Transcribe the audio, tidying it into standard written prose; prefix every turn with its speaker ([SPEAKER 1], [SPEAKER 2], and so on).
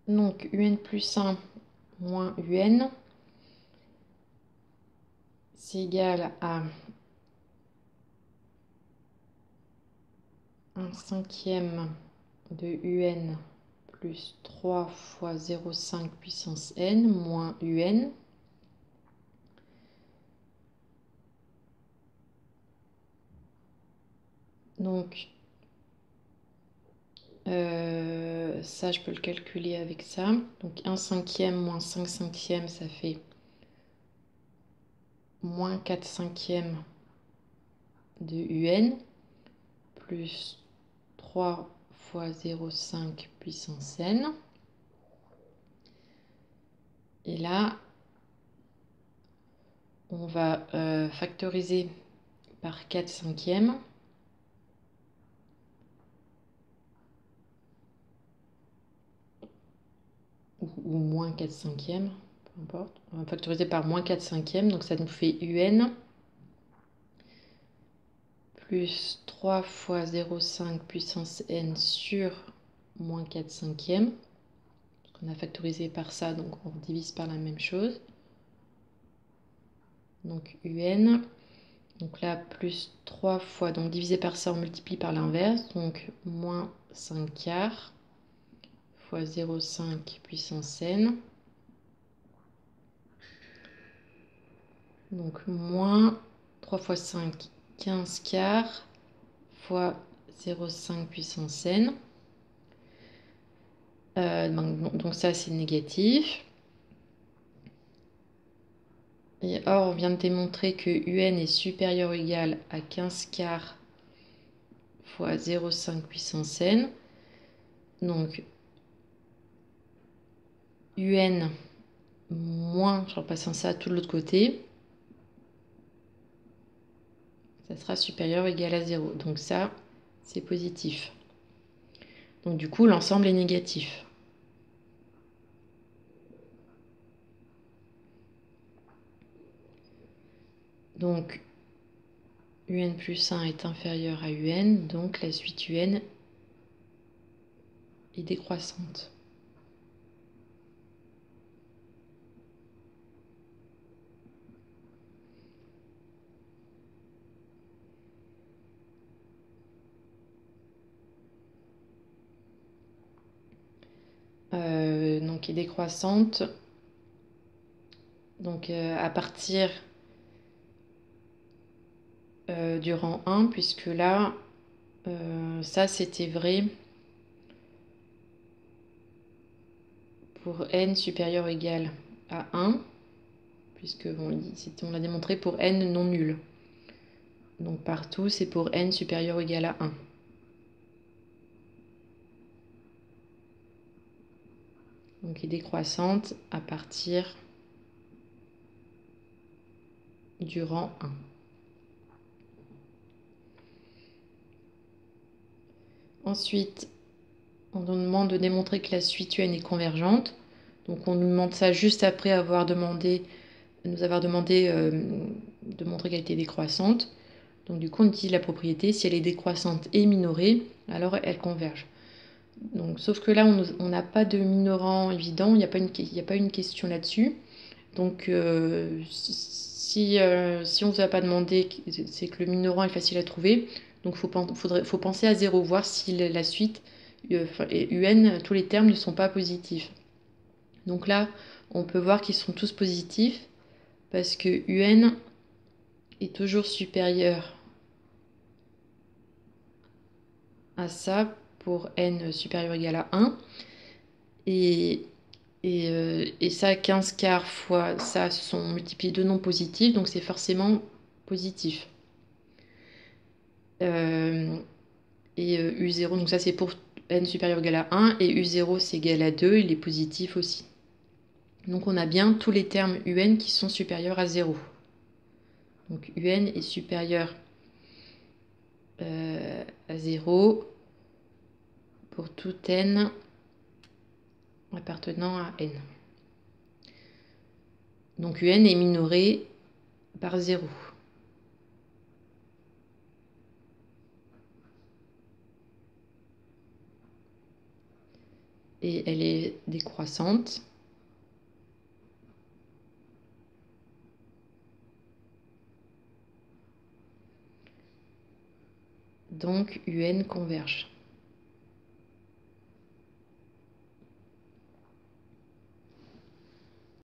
[SPEAKER 1] Donc un plus 1 moins un, c'est égal à 1 cinquième de un plus 3 fois 0,5 puissance n moins un. Donc, ça, je peux le calculer avec ça. Donc, 1 cinquième moins 5 cinquièmes, ça fait moins 4 cinquièmes de un, plus 3 fois 0,5 puissance n. Et là, on va factoriser par 4 cinquièmes. Ou moins 4 cinquièmes, peu importe. On va factoriser par moins 4 cinquièmes, donc ça nous fait un plus 3 fois 0,5 puissance n sur moins 4 cinquièmes. On a factorisé par ça, donc on divise par la même chose. Donc un, donc là plus 3 fois, donc divisé par ça, on multiplie par l'inverse, donc moins 5 quarts fois 0,5 puissance n. Donc moins 3 fois 5, 15 quarts fois 0,5 puissance n. Donc ça, c'est négatif. Et or, on vient de démontrer que un est supérieur ou égal à 15 quarts fois 0,5 puissance n. Donc, un moins, je repasse ça tout de l'autre côté, ça sera supérieur ou égal à 0. Donc ça, c'est positif. Donc du coup, l'ensemble est négatif. Donc, un plus 1 est inférieur à un, donc la suite un est décroissante. Donc est décroissante. Donc à partir du rang 1, puisque là, ça c'était vrai pour n supérieur ou égal à 1, puisque bon, on l'a démontré pour n non nul. Donc partout, c'est pour n supérieur ou égal à 1. Donc est décroissante à partir du rang 1. Ensuite, on nous demande de démontrer que la suite un est convergente. Donc on nous demande ça juste après nous avoir demandé de montrer qu'elle était décroissante. Donc du coup, on utilise la propriété, si elle est décroissante et minorée, alors elle converge. Donc, sauf que là, on n'a pas de minorant évident, il n'y a pas une question là-dessus. Donc si on ne vous a pas demandé, c'est que le minorant est facile à trouver. Donc il faut penser à 0, voir si la suite, un, tous les termes ne sont pas positifs. Donc là, on peut voir qu'ils sont tous positifs parce que un est toujours supérieur à ça pour n supérieur ou égal à 1. Et ça, 15 quarts fois ça sont multipliés de non positifs, donc c'est forcément positif. Et U0, donc ça c'est pour n supérieur ou égal à 1, et U0 c'est égal à 2, il est positif aussi. Donc on a bien tous les termes un qui sont supérieurs à 0. Donc un est supérieur à 0 pour tout n appartenant à n. Donc un est minoré par 0. et elle est décroissante. Donc UN converge.